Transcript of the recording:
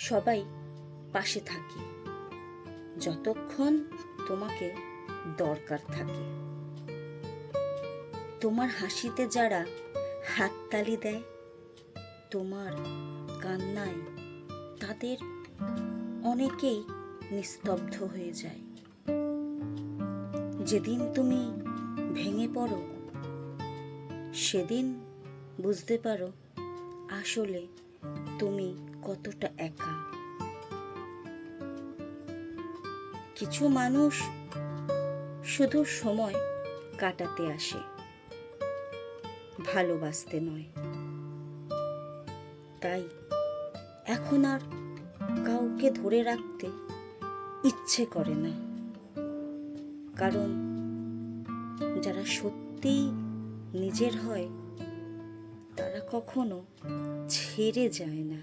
সবাই পাশে থাকে যতক্ষণ তোমাকে দরকার থাকে। তোমার হাসিতে যারা হাততালি দেয়, তোমার কান্নায় তাদের অনেকেই নিস্তব্ধ হয়ে যায়। যেদিন তুমি ভেঙে পড়ো, সেদিন বুঝতে পারো আসলে তুমি কতটা একা। কিছু মানুষ শুধু সময় কাটাতে আসে, ভালোবাসতে নয়। তাই এখন আর কাউকে ধরে রাখতে ইচ্ছে করে না, কারণ যারা সত্যিই নিজের হয় তারা কখনো ছেড়ে যায় না।